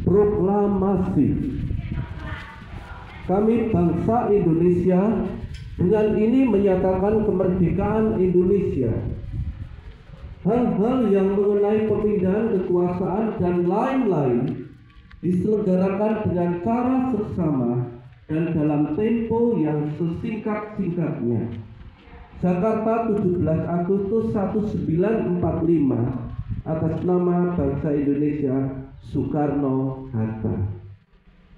Proklamasi. Kami bangsa Indonesia dengan ini menyatakan kemerdekaan Indonesia. Hal-hal yang mengenai pemindahan kekuasaan dan lain-lain diselenggarakan dengan cara seksama dan dalam tempo yang sesingkat-singkatnya. Jakarta, 17 Agustus 1945, atas nama bangsa Indonesia, Soekarno-Hatta. Thank you.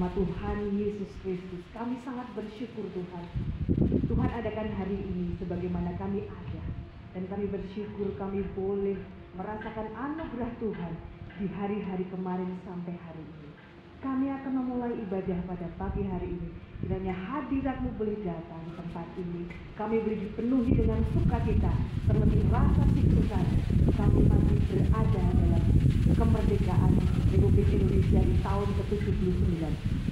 nama Tuhan Yesus Kristus, kami sangat bersyukur Tuhan. Tuhan adakan hari ini sebagaimana kami ada. Dan kami bersyukur kami boleh merasakan anugerah Tuhan di hari-hari kemarin sampai hari ini. Kami akan memulai ibadah pada pagi hari ini. Kiranya hadirat-Mu boleh datang di tempat ini. Kami boleh dipenuhi dengan sukacita, terlebih rasa syukur kami masih berada dalam kemerdekaan Republik Indonesia di tahun ke-79.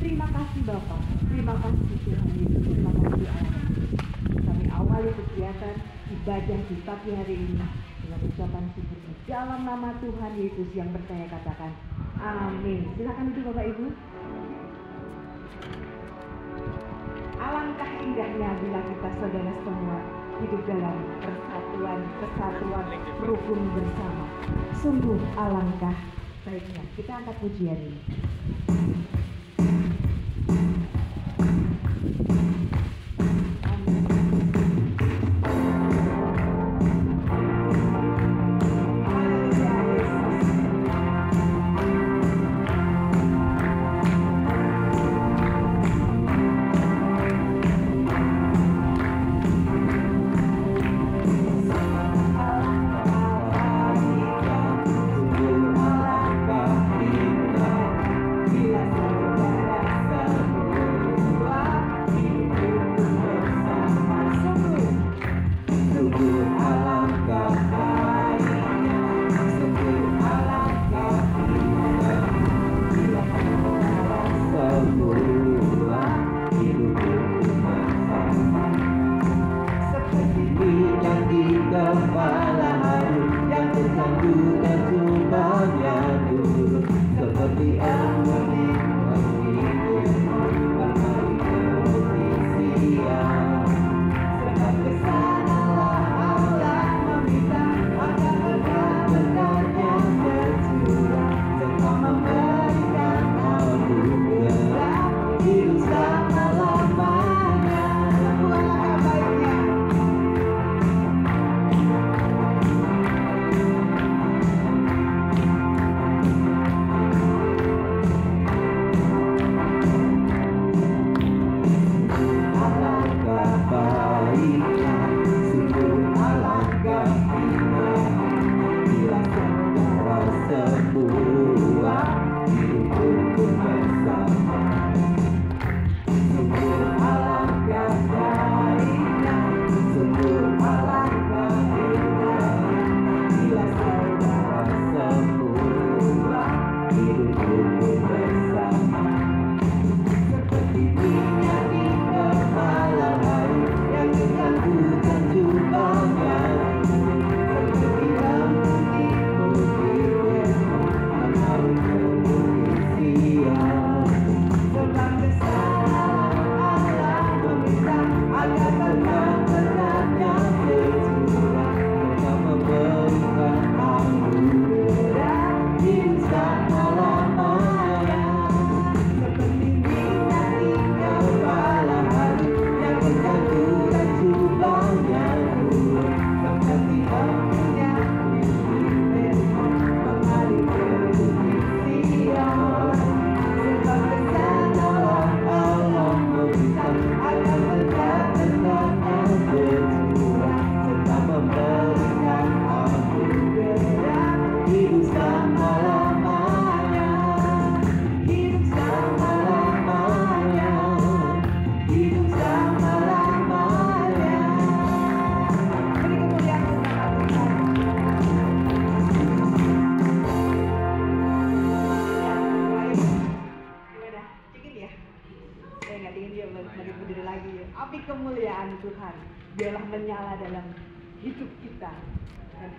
Terima kasih Bapak, terima kasih Tuhan Yesus, terima kasih Allah. Kami awali kegiatan ibadah di pagi hari ini dengan ucapan syukur di dalam nama Tuhan Yesus yang percaya katakan amin. Silakan duduk Bapak Ibu. Alangkah indahnya bila kita saudara semua hidup dalam persatuan, kesatuan, rukun bersama. Sungguh alangkah baiknya. Kita angkat pujian ini.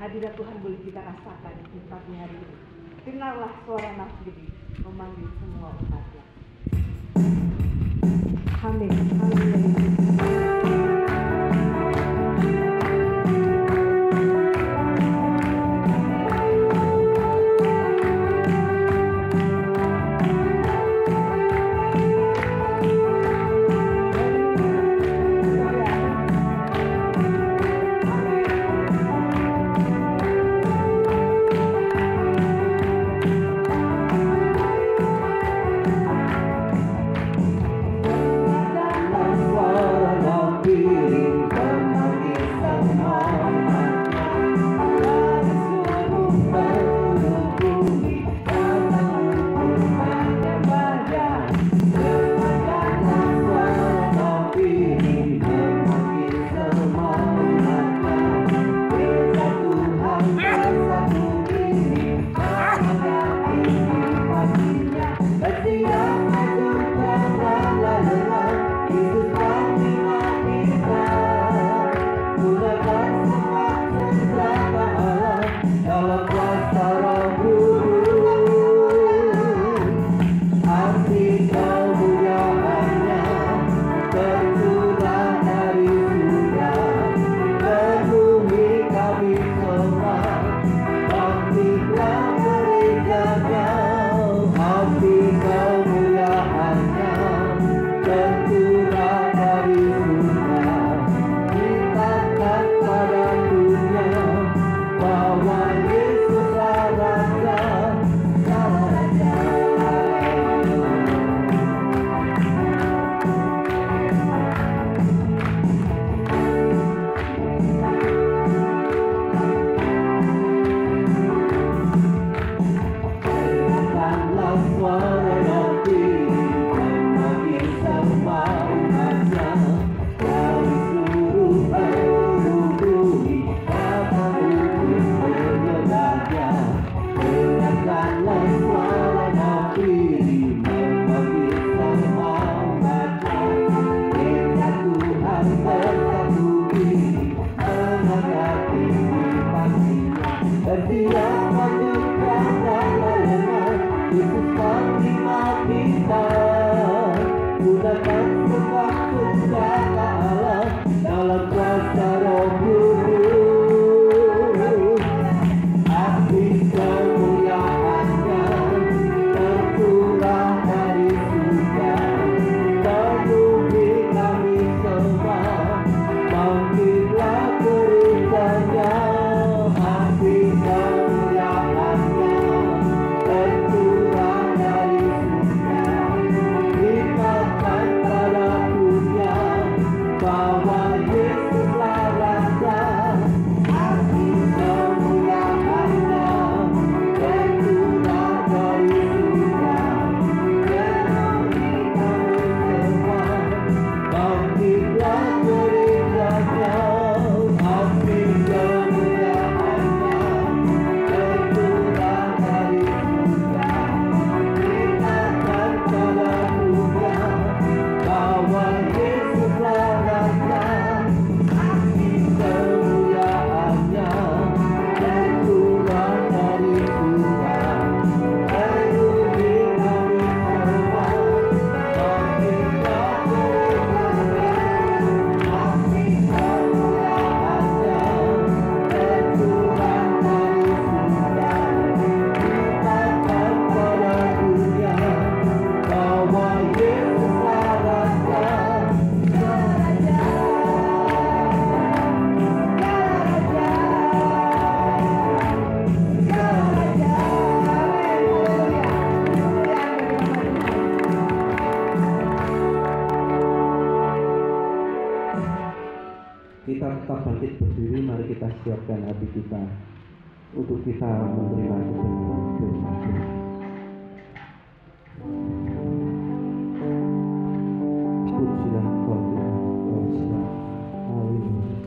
Hadirat Tuhan boleh kita rasakan di pagi hari ini. Dengarlah suara nafkiri memanggil semua umatnya. Amin. Amin. Kita tetap bangkit berdiri, mari kita siapkan hati kita untuk kita menerima kebenaran firman Tuhan. Pujilah Engkau Tuhan, Engkau selamat. Haleluya.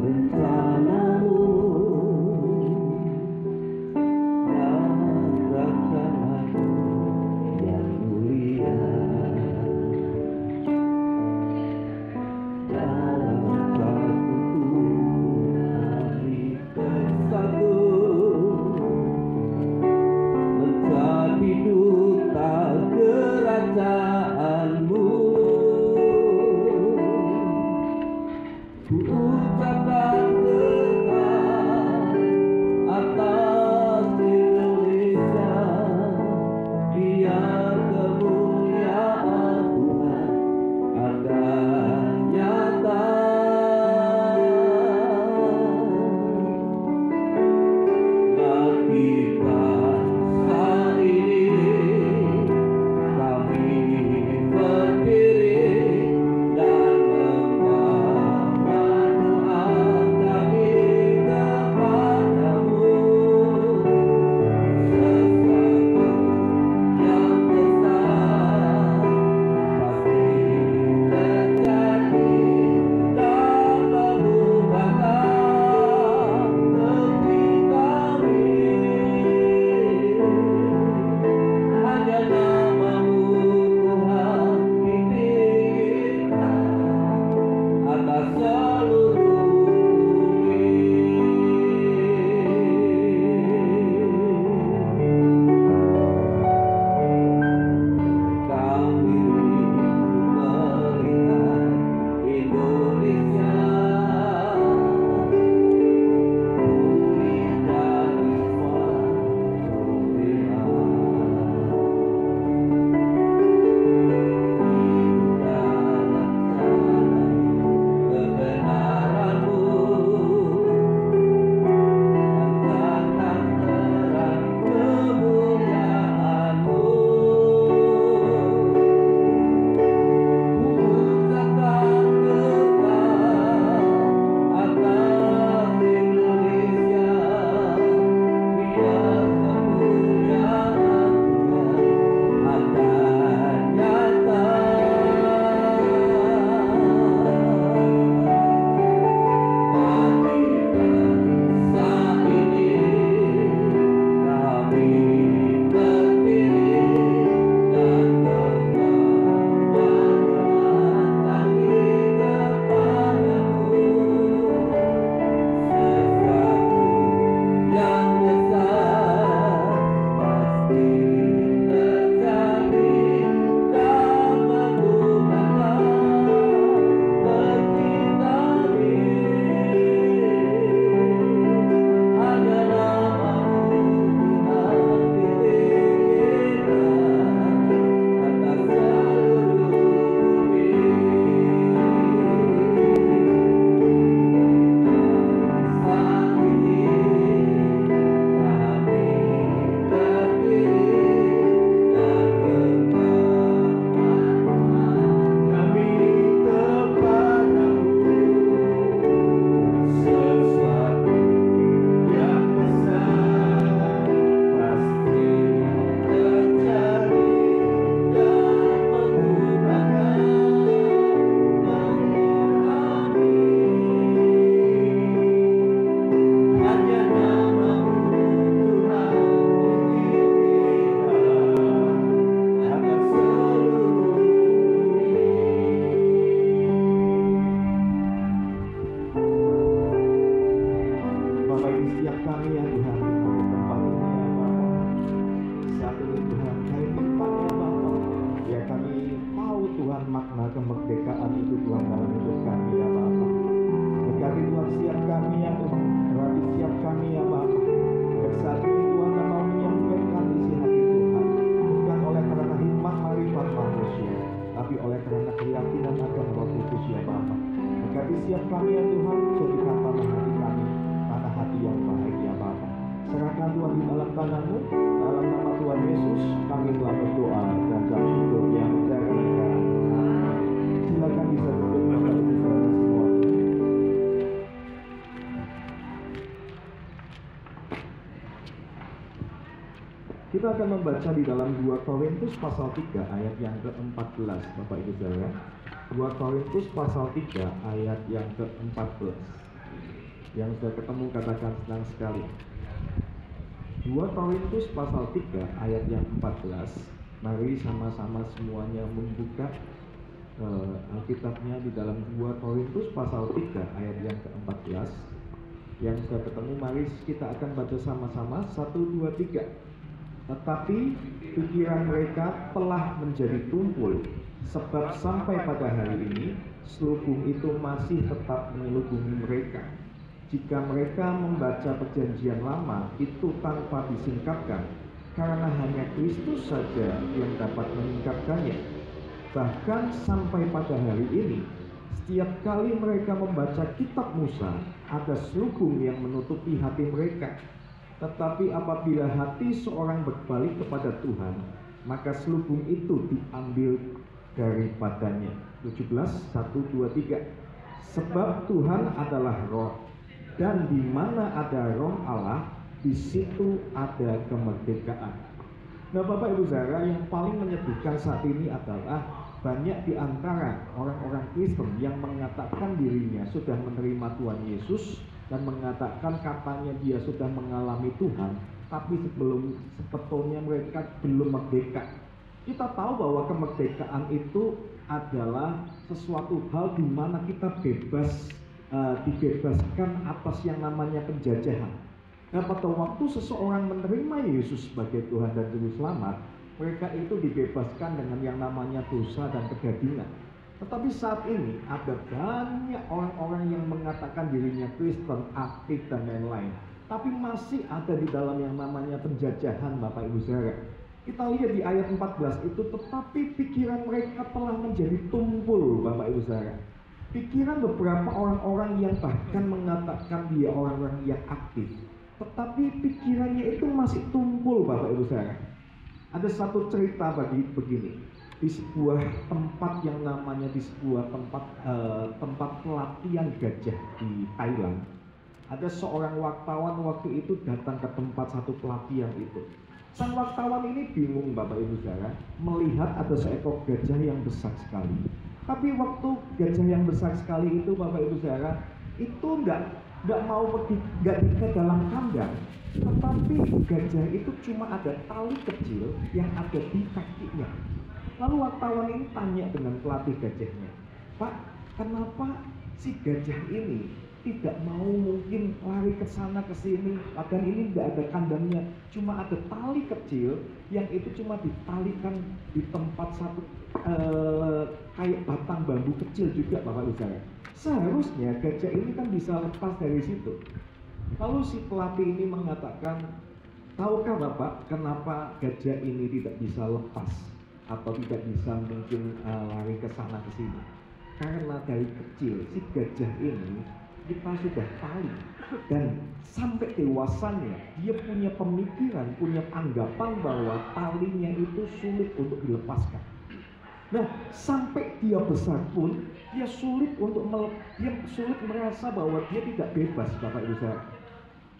Rencanamu dan kemerdekaan itu Tuhan dalam hidup kami ya Bapa. Berkati Tuhan siap kami ya Tuhan, rapi siap kami ya Bapa. Dan saat ini Tuhan yang mau menyampaikan isi hati Tuhan, bukan oleh karena hikmat marifat manusia, tapi oleh karena keyakinan akan Roh Kudus ya Bapa. Berkati siap kami ya Tuhan, jadikan tanah hati kami, tanah hati yang baik ya Bapa. Serahkan Tuhan di dalam tangan-Mu, dalam nama Tuhan Yesus, kami telah berdoa dan jawab syukur yang menjaga. Silakan bisa duduk Bapak Ibu Saudara semua. Kita akan membaca di dalam 2 Korintus pasal 3 ayat yang ke-14 Bapak Ibu Saudara. 2 Korintus pasal 3 ayat yang ke-14. Yang sudah ketemu katakan senang sekali. 2 Korintus pasal 3 ayat yang 14. Mari sama-sama semuanya membuka Alkitabnya di dalam 2 Korintus pasal 3 ayat yang ke-14. Yang sudah ketemu mari kita akan baca sama-sama 1, 2, 3. Tetapi pikiran mereka telah menjadi tumpul, sebab sampai pada hari ini selubung itu masih tetap menyelubungi mereka. Jika mereka membaca perjanjian lama itu tanpa disingkapkan, karena hanya Kristus saja yang dapat menyingkapkannya. Bahkan sampai pada hari ini, setiap kali mereka membaca kitab Musa, ada selubung yang menutupi hati mereka. Tetapi apabila hati seorang berbalik kepada Tuhan, maka selubung itu diambil daripadanya. 17, 1, 2, 3. Sebab Tuhan adalah roh, dan di mana ada roh Allah, di situ ada kemerdekaan. Nah Bapak Ibu Saudara, yang paling menyedihkan saat ini adalah banyak di antara orang-orang Kristen yang mengatakan dirinya sudah menerima Tuhan Yesus dan mengatakan katanya dia sudah mengalami Tuhan, tapi sebetulnya mereka belum merdeka. Kita tahu bahwa kemerdekaan itu adalah sesuatu hal di mana kita bebas, dibebaskan atas yang namanya penjajahan. Nah pada waktu seseorang menerima Yesus sebagai Tuhan dan Juru Selamat, mereka itu dibebaskan dengan yang namanya dosa dan kedagingan. Tetapi saat ini ada banyak orang-orang yang mengatakan dirinya Kristen, aktif dan lain-lain, tapi masih ada di dalam yang namanya penjajahan Bapak Ibu Saudara. Kita lihat di ayat 14 itu, tetapi pikiran mereka telah menjadi tumpul Bapak Ibu Saudara. Pikiran beberapa orang-orang yang bahkan mengatakan dia orang-orang yang aktif, tetapi pikirannya itu masih tumpul Bapak Ibu Saudara. Ada satu cerita begini, di sebuah tempat yang namanya tempat pelatihan gajah di Thailand. Ada seorang wartawan waktu itu datang ke tempat satu pelatihan itu. Sang wartawan ini bingung Bapak Ibu Saudara, melihat ada seekor gajah yang besar sekali. Tapi waktu gajah yang besar sekali itu Bapak Ibu Saudara, itu nggak mau pergi, nggak ke dalam kandang, tetapi gajah itu cuma ada tali kecil yang ada di kakinya. Lalu wartawan ini tanya dengan pelatih gajahnya, Pak, kenapa si gajah ini tidak mau mungkin lari ke sana ke sini? Padahal ini nggak ada kandangnya, cuma ada tali kecil yang itu cuma ditalikan di tempat satu kayak batang bambu kecil juga Bapak Ibu Saudara. Seharusnya gajah ini kan bisa lepas dari situ. Lalu si pelatih ini mengatakan, tahukah Bapak kenapa gajah ini tidak bisa lepas atau tidak bisa mungkin lari ke sana ke sini? Karena dari kecil si gajah ini kita sudah tali, dan sampai dewasanya dia punya pemikiran, punya anggapan bahwa talinya itu sulit untuk dilepaskan. Nah, sampai dia besar pun dia sulit merasa bahwa dia tidak bebas Bapak Ibu Saudara.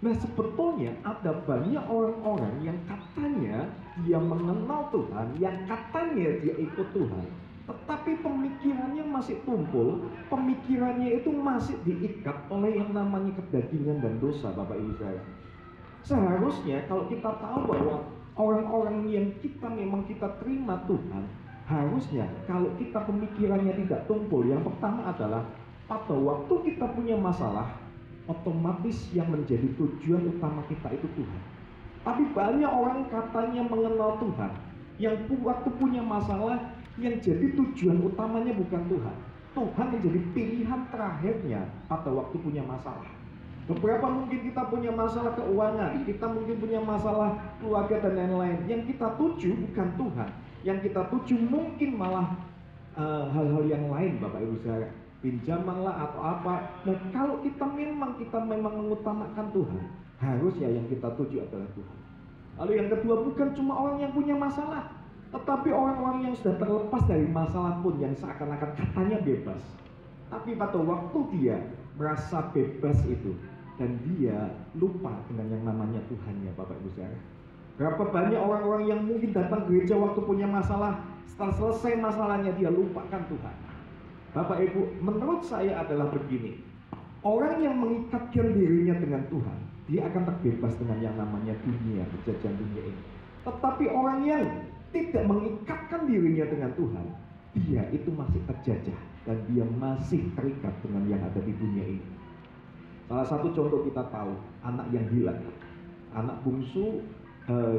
Nah, sebetulnya ada banyak orang-orang yang katanya dia mengenal Tuhan, yang katanya dia ikut Tuhan, tetapi pemikirannya masih tumpul, pemikirannya itu masih diikat oleh yang namanya kedagingan dan dosa Bapak Ibu Saudara. Seharusnya kalau kita tahu bahwa orang-orang yang memang kita terima Tuhan, harusnya kalau kita pemikirannya tidak tumpul, yang pertama adalah pada waktu kita punya masalah, otomatis yang menjadi tujuan utama kita itu Tuhan. Tapi banyak orang katanya mengenal Tuhan, yang waktu punya masalah Yang jadi tujuan utamanya bukan Tuhan. Tuhan menjadi pilihan terakhirnya pada waktu punya masalah. Beberapa mungkin kita punya masalah keuangan, kita mungkin punya masalah keluarga dan lain-lain. Yang kita tuju bukan Tuhan. Yang kita tuju mungkin malah hal-hal yang lain, Bapak Ibu saudara, pinjaman lah atau apa. Nah, kalau kita memang mengutamakan Tuhan, harusnya yang kita tuju adalah Tuhan. Lalu yang kedua, bukan cuma orang yang punya masalah, tetapi orang-orang yang sudah terlepas dari masalah pun, yang seakan-akan katanya bebas, tapi pada waktu dia merasa bebas itu, dan dia lupa dengan yang namanya Tuhannya, Bapak Ibu saudara. Berapa banyak orang-orang yang mungkin datang gereja waktu punya masalah, setelah selesai masalahnya dia lupakan Tuhan. Bapak Ibu, menurut saya adalah begini, orang yang mengikatkan dirinya dengan Tuhan, dia akan terbebas dengan yang namanya dunia, penjajahan dunia ini. Tetapi orang yang tidak mengikatkan dirinya dengan Tuhan, dia itu masih terjajah dan dia masih terikat dengan yang ada di dunia ini. Salah satu contoh kita tahu, anak yang hilang, anak bungsu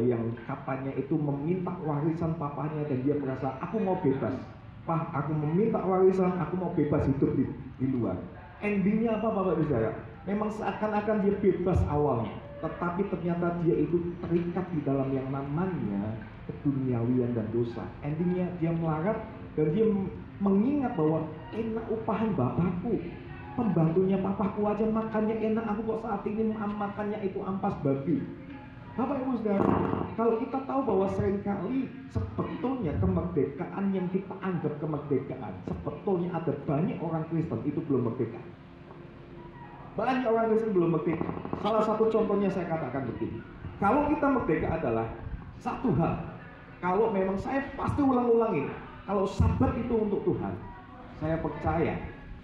yang katanya itu meminta warisan papanya dan dia merasa, aku mau bebas, Pak, aku meminta warisan, aku mau bebas hidup di luar. Endingnya apa, Bapak Ibu saudara? Memang seakan-akan dia bebas awalnya, tetapi ternyata dia itu terikat di dalam yang namanya keduniawian dan dosa. Endingnya dia melarat dan dia mengingat bahwa enak upahan bapakku, pembantunya papaku aja makannya enak, aku kok saat ini makannya itu ampas babi. Bapak Ibu saudara, kalau kita tahu bahwa seringkali sebetulnya kemerdekaan yang kita anggap kemerdekaan, sebetulnya ada banyak orang Kristen itu belum merdeka. Banyak orang Kristen belum merdeka. Salah satu contohnya saya katakan begini, kalau kita merdeka adalah satu hal, kalau memang saya pasti ulang-ulangin, kalau sabat itu untuk Tuhan, saya percaya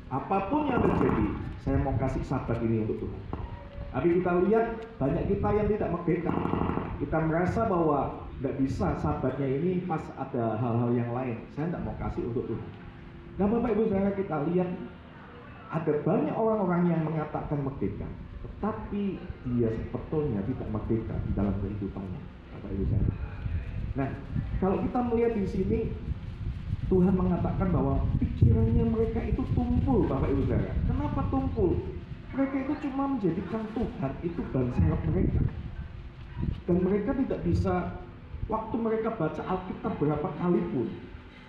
apapun yang terjadi, saya mau kasih sabat ini untuk Tuhan. Tapi kita lihat banyak kita yang tidak merdeka. Kita merasa bahwa tidak bisa sabatnya ini pas ada hal-hal yang lain. Saya tidak mau kasih untuk Tuhan. Nah, Bapak Ibu saudara, kita lihat ada banyak orang-orang yang mengatakan merdeka, tetapi dia sebetulnya tidak merdeka di dalam kehidupannya, Bapak Ibu saudara. Nah, kalau kita melihat di sini, Tuhan mengatakan bahwa pikirannya mereka itu tumpul, Bapak Ibu saudara. Kenapa tumpul? Mereka itu cuma menjadikan Tuhan itu ban serep mereka. Dan mereka tidak bisa, waktu mereka baca Alkitab berapa kali pun,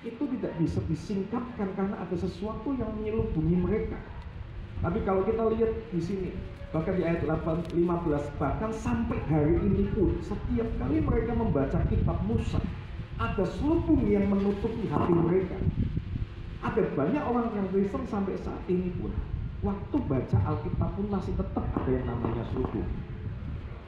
itu tidak bisa disingkapkan karena ada sesuatu yang menyelubungi mereka. Tapi kalau kita lihat di sini, bahkan di ayat 15, bahkan sampai hari ini pun, setiap kali mereka membaca kitab Musa, ada selubung yang menutupi hati mereka. Ada banyak orang yang Kristen sampai saat ini pun, waktu baca Alkitab pun masih tetap ada yang namanya selubung.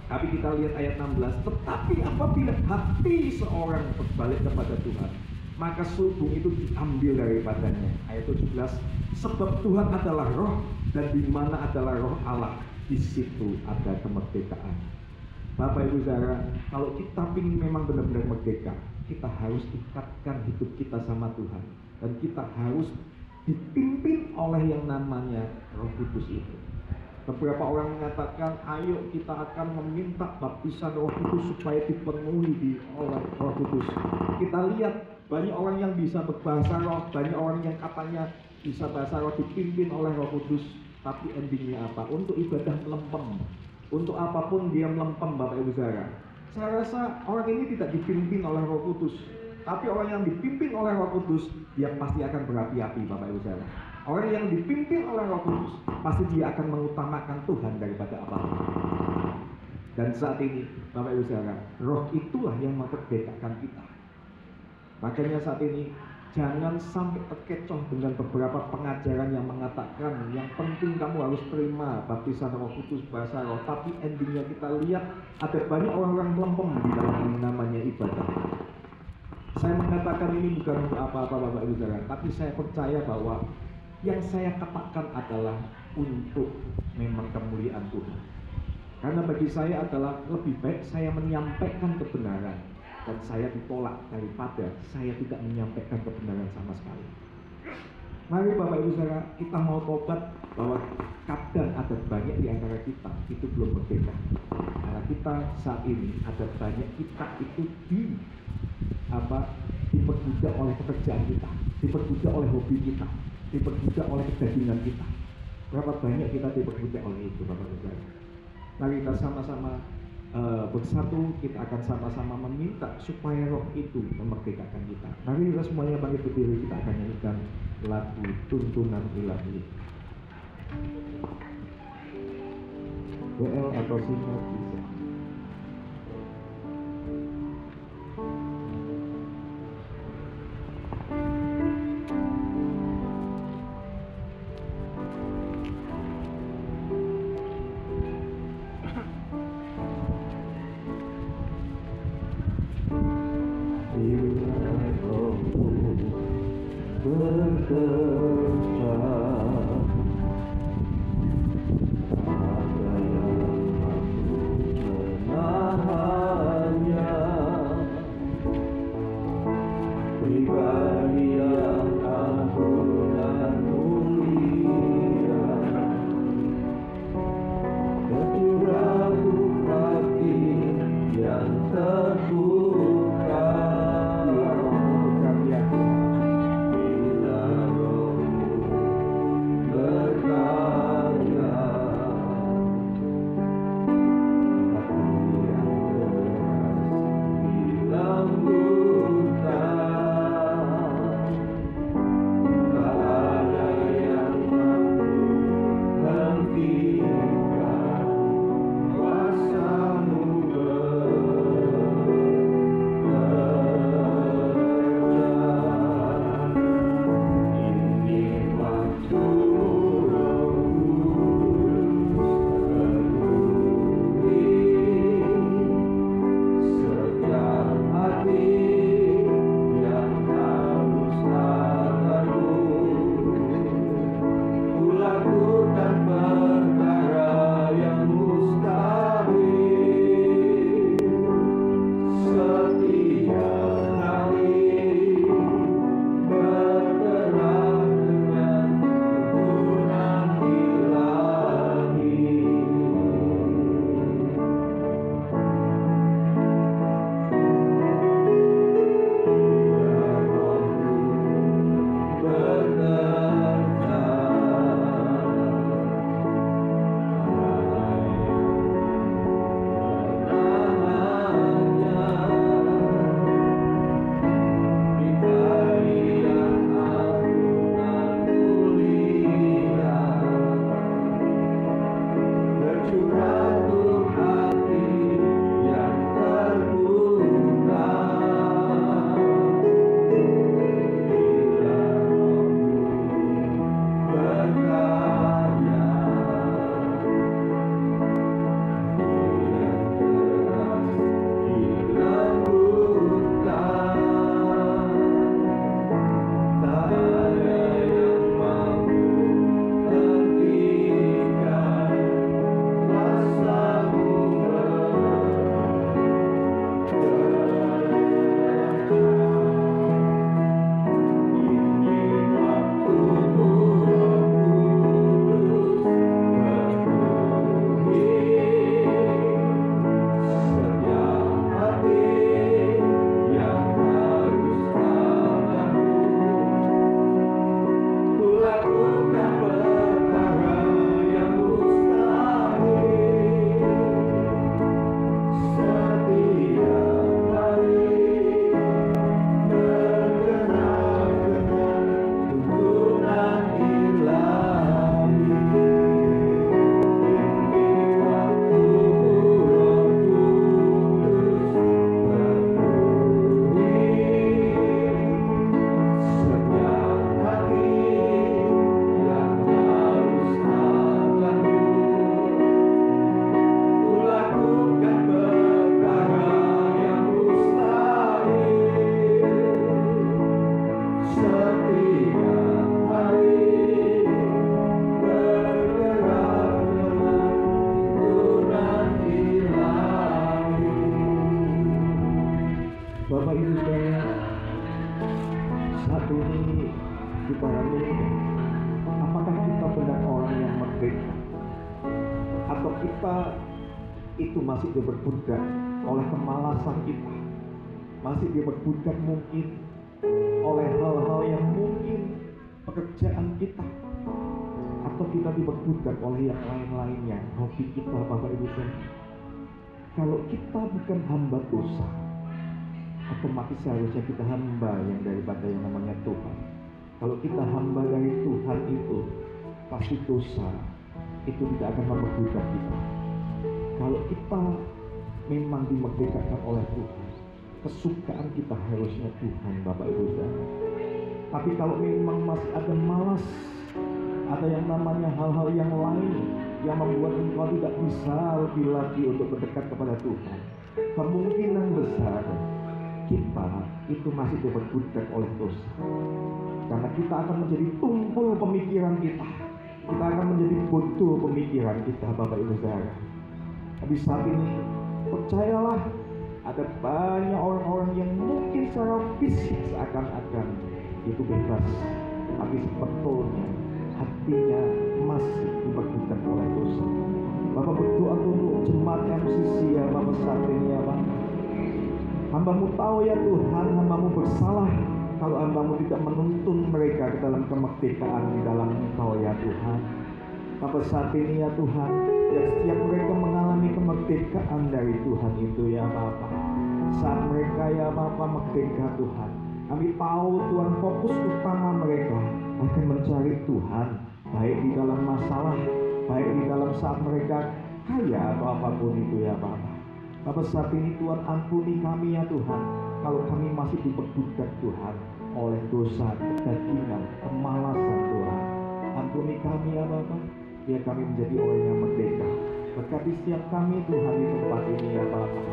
Tapi kita lihat ayat 16, tetapi apabila hati seorang berbalik kepada Tuhan, maka selubung itu diambil daripadanya. Ayat 17, sebab Tuhan adalah roh, dan di mana adalah roh Allah, di situ ada kemerdekaan. Bapak Ibu saudara, kalau kita ingin memang benar-benar merdeka, kita harus ikatkan hidup kita sama Tuhan, dan kita harus dipimpin oleh yang namanya Roh Kudus itu. Beberapa orang mengatakan, ayo kita akan meminta baptisan Roh Kudus supaya dipenuhi oleh Roh Kudus. Kita lihat banyak orang yang bisa berbahasa roh, banyak orang yang katanya bisa bahasa roh dipimpin oleh Roh Kudus, tapi endingnya apa? Untuk ibadah melempem, untuk apapun dia melempem, Bapak Ibu saudara. Saya rasa orang ini tidak dipimpin oleh Roh Kudus. Tapi orang yang dipimpin oleh Roh Kudus, dia pasti akan berapi-api, Bapak Ibu saudara. Orang yang dipimpin oleh Roh Kudus, pasti dia akan mengutamakan Tuhan daripada apapun. Dan saat ini, Bapak Ibu saudara, Roh itulah yang memerdekakan kita. Makanya saat ini, jangan sampai terkecoh dengan beberapa pengajaran yang mengatakan yang penting kamu harus terima baptisan Roh Kudus, bahasa roh. Tapi endingnya kita lihat ada banyak orang-orang melempem di dalam yang namanya ibadah. Saya mengatakan ini bukan untuk apa-apa, Bapak Ibu saudara, tapi saya percaya bahwa yang saya katakan adalah untuk memang kemuliaan Tuhan. Karena bagi saya adalah lebih baik saya menyampaikan kebenaran dan saya ditolak daripada saya tidak menyampaikan kebenaran sama sekali. Mari Bapak Ibu saudara, kita mau tobat bahwa kadang ada banyak di antara kita itu belum merdeka. Karena kita saat ini ada banyak kita itu diperbudak oleh pekerjaan kita, diperbudak oleh hobi kita, diperbudak oleh kedagingan kita. Berapa banyak kita diperbudak oleh itu, Bapak Ibu. Mari kita sama-sama bersatu, kita akan sama-sama meminta supaya roh itu memerdekakan kita. Mari kita semuanya bangkit berdiri, kita akan nyanyikan lagu tuntunan ilahi. WL atau single bisa. Bapak Ibu sekalian, saat ini kita renungkan, apakah kita benar orang yang merdeka, atau kita itu masih diperbudak oleh kemalasan kita, masih diperbudak mungkin oleh hal-hal yang mungkin pekerjaan kita, atau kita diperbudak oleh yang lain-lainnya, hobi kita, Bapak Ibu saudara. Kalau kita bukan hamba dosa, otomatis seharusnya kita hamba yang daripada yang namanya Tuhan. Kalau kita hamba dari Tuhan itu, pasti dosa itu tidak akan memperbudak kita. Kalau kita memang dimerdekakan oleh Tuhan, kesukaan kita harusnya Tuhan, Bapak Ibu saudara. Tapi kalau memang masih ada malas, ada yang namanya hal-hal yang lain yang membuat engkau tidak bisa lebih lagi untuk berdekat kepada Tuhan, kemungkinan besar kita itu masih diperbudak oleh dosa. Karena kita akan menjadi tumpul pemikiran kita, kita akan menjadi bodoh pemikiran kita, Bapak Ibu saudara. Tapi saat ini percayalah, ada banyak orang-orang yang mungkin secara fisik seakan-akan itu bebas, tapi sebetulnya hatinya masih diperbudak oleh dosa. Bapak berdoa untuk jemaat MCC ya Bapak saat ini ya Bapak. Hambamu tahu ya Tuhan, hambamu bersalah kalau hambamu tidak menuntun mereka ke dalam kemerdekaan di dalam Engkau ya Tuhan. Bapak saat ini ya Tuhan, ya setiap mereka mengalami kemerdekaan dari Tuhan itu ya Bapak. Saat mereka ya Bapak merdeka Tuhan, kami tahu Tuhan fokus utama mereka akan mencari Tuhan, baik di dalam masalah, baik di dalam saat mereka kaya atau apapun itu ya Bapak. Bapak saat ini Tuhan ampuni kami ya Tuhan, kalau kami masih diperbudak Tuhan oleh dosa, kedagingan, kemalasan Tuhan. Ampuni kami ya Bapak, biar kami menjadi orang yang merdeka. Berkati setiap kami Tuhan di tempat ini ya Bapak.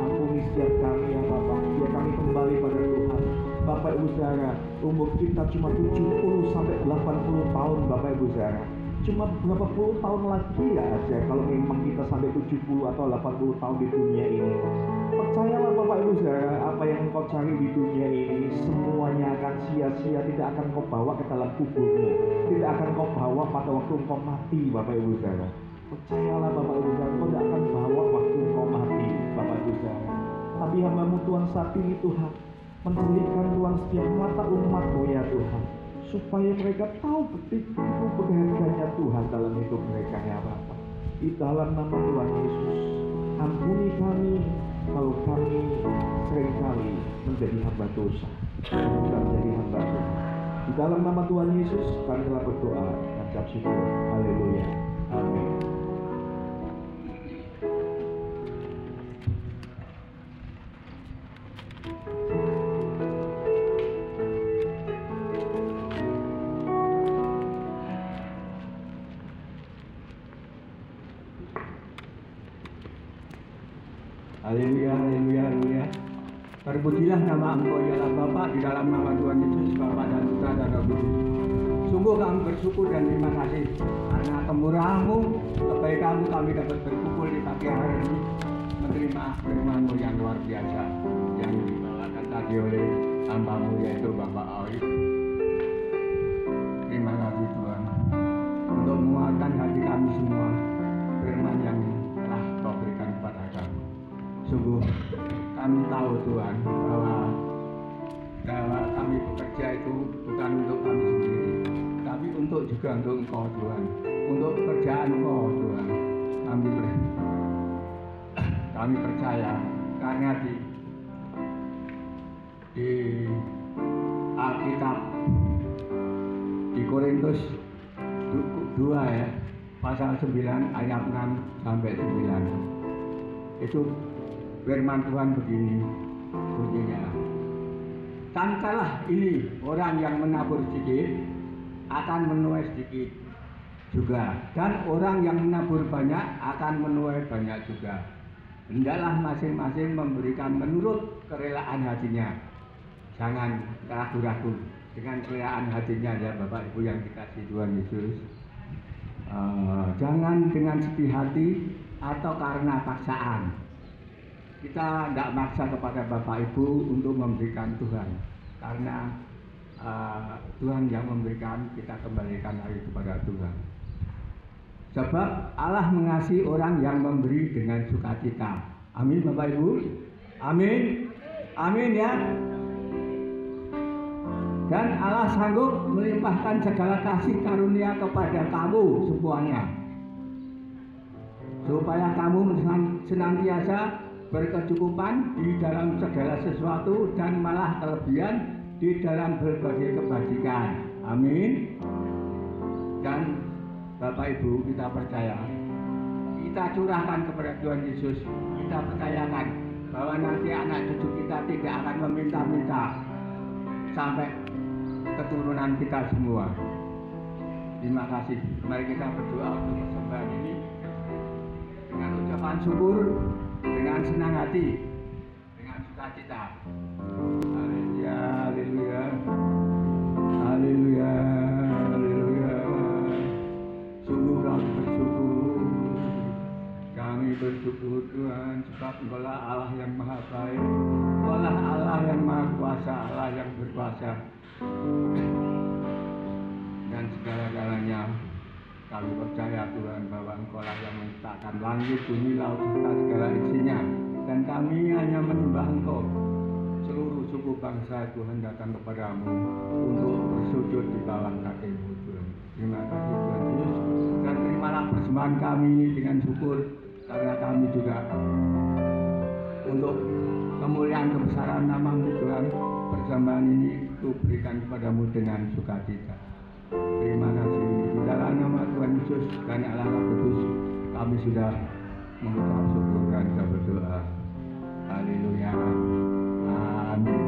Ampuni setiap kami ya Bapak, biar kami kembali pada Tuhan. Bapak Ibu saudara, umur kita cuma 70 sampai 80 tahun Bapak Ibu saudara. Cuma berapa puluh tahun lagi ya aja kalau memang kita sampai 70 atau 80 tahun di dunia ini. Percayalah Bapak Ibu saudara, apa yang engkau cari di dunia ini semuanya akan sia-sia, tidak akan kau bawa ke dalam kuburmu, tidak akan kau bawa pada waktu engkau mati Bapak Ibu saudara. Percayalah Bapak Ibu saudara, kau tidak akan bawa waktu engkau mati Bapak Ibu saudara. Tapi hambamu Tuhan saat ini Tuhan, menjadikan Tuhan setiap mata umatmu ya Tuhan, supaya mereka tahu betul berharganya Tuhan dalam hidup mereka ya Bapa. Di dalam nama Tuhan Yesus, ampuni kami kalau kami seringkali menjadi hamba dosa, bukan menjadi hamba Tuhan. Di dalam nama Tuhan Yesus kami telah berdoa dan ucap syukur. Haleluya. Amin. Haleluya, haleluya, haleluya. Terpujilah nama Engkau ya Bapa, di dalam nama Tuhan Yesus, Bapa dan Putra dan Roh Kudus. Sungguh kami bersyukur dan terima kasih karena kemurahan-Mu, kebaikan-Mu kami dapat berkumpul di pagi hari ini menerima firman-Mu yang luar biasa yang dibawakan tadi oleh hamba-Mu yaitu Bapak Awi. Terima kasih Tuhan untuk menguatkan hati kami semua firman yang telah Kau berikan kepada kami. Sungguh kami tahu Tuhan bahwa kami bekerja itu bukan untuk kami sendiri, tapi untuk juga untuk Engkau Tuhan, untuk pekerjaan Engkau Tuhan. Kami percaya karena di Alkitab di Korintus 2 ya, pasal 9 ayat 6 sampai 9 itu firman Tuhan begini bunyinya. Sangkalah ini orang yang menabur sedikit akan menuai sedikit juga, dan orang yang menabur banyak akan menuai banyak juga. Hendaklah masing-masing memberikan menurut kerelaan hatinya. Jangan ragu-ragu dengan kerelaan hatinya ya Bapak Ibu yang dikasihi Tuhan Yesus. Jangan dengan sedih hati atau karena paksaan. Kita tidak maksa kepada Bapak Ibu untuk memberikan Tuhan, karena Tuhan yang memberikan, kita kembalikan lagi kepada Tuhan. Sebab Allah mengasihi orang yang memberi dengan sukacita. Amin Bapak Ibu. Amin. Amin ya. Dan Allah sanggup melimpahkan segala kasih karunia kepada kamu semuanya, supaya kamu senantiasa berkecukupan di dalam segala sesuatu dan malah kelebihan di dalam berbagai kebajikan. Amin. Dan Bapak Ibu, kita percaya, kita curahkan kepada Tuhan Yesus, kita percayakan bahwa nanti anak cucu kita tidak akan meminta-minta sampai keturunan kita semua. Terima kasih. Mari kita berdoa untuk persembahan ini dengan ucapan syukur, dengan senang hati, dengan sukacita. Haleluya, haleluya, haleluya, haleluya. Sungguh kami bersyukur, kami bersyukur Tuhan, sebab Engkaulah Allah yang maha baik, Engkaulah Allah yang maha kuasa, Allah yang berkuasa. Dan segala-galanya kami percaya Tuhan bahwa Engkaulah yang menciptakan langit, bumi, laut, serta segala isinya. Dan kami hanya menyembah Engkau. Seluruh suku bangsa Tuhan datang kepadamu untuk bersujud di bawah kaki-Mu Tuhan. Terima kasih Tuhan Yesus. Dan terimalah persembahan kami ini dengan syukur, karena kami juga untuk kemuliaan kebesaran nama-Mu Tuhan, persembahan ini itu berikan kepadamu dengan sukacita. Terima kasih. Di dalam nama Tuhan Yesus dan Allah Roh Kudus, kami sudah mengucap syukur dan kita berdoa. Haleluya. Amin.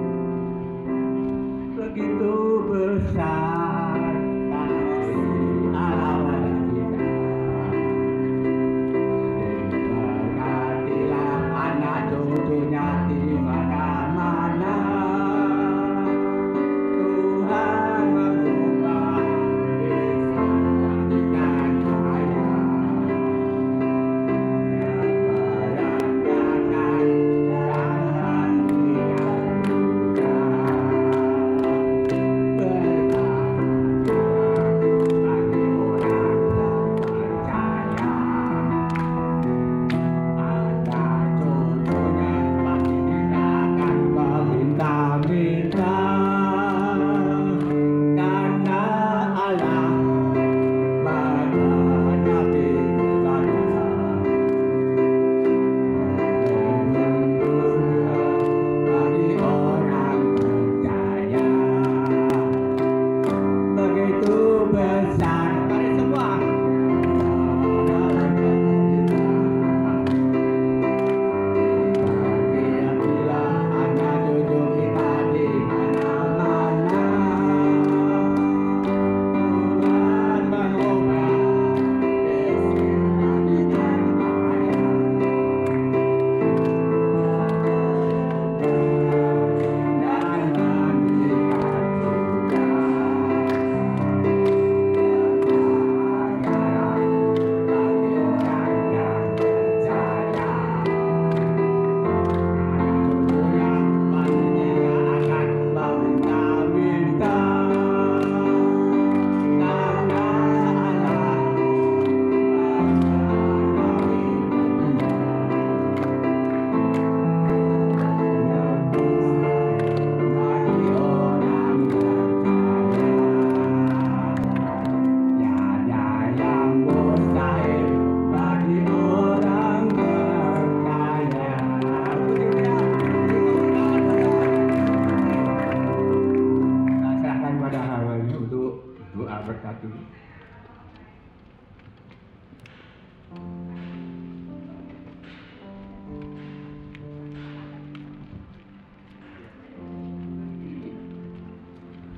Begitu besar kasih Allah pada kita. Diberkatilah anak cucunya di mana-mana. Tuhan mengubah desa dengan kaya.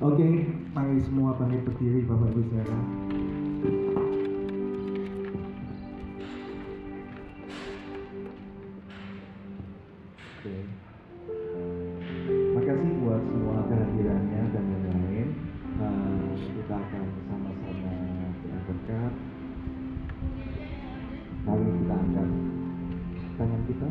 Oke, mari semua bangkit berdiri Bapak Ibu saudara. Oke. Makasih buat semua kehadirannya dan lain-lain. Kita akan sama-sama berangkat. Mari kita angkat tangan kita.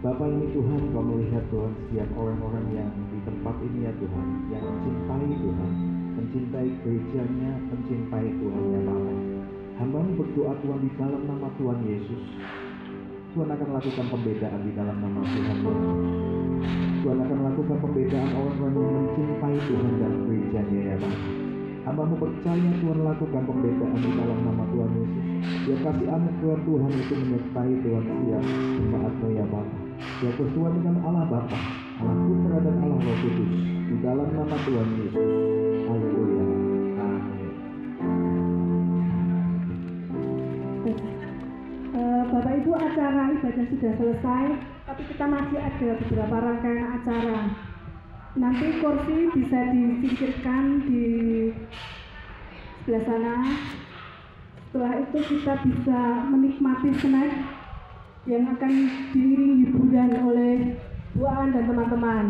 Bapa ini Tuhan, Kau melihat Tuhan setiap orang-orang yang di tempat ini ya Tuhan, yang mencintai Tuhan, mencintai gerejanya, mencintai Tuhan yang Allah. Hamba-Mu berdoa Tuhan di dalam nama Tuhan Yesus. Tuhan akan lakukan pembedaan di dalam nama Tuhan Yesus. Tuhan akan lakukan pembedaan orang-orang yang mencintai Tuhan dan gerejanya ya Bapa. Hamba-Mu percaya Tuhan lakukan pembedaan di dalam nama Tuhan Yesus. Biar kasih anugerah Tuhan itu menyertai Tuhan setiap jemaat-Mu ya Bapa. Biar Tuhan dengan Allah Bapa, Allah Putra dan Allah Roh Kudus di dalam nama Tuhan Yesus. Haleluya. Amin. Bapak Ibu, acara ibadah sudah selesai, tapi kita masih ada beberapa rangkaian acara. Nanti kursi bisa disingkirkan di sebelah sana. Setelah itu kita bisa menikmati snack yang akan diiringi hiburan oleh Bu Aan dan teman-teman.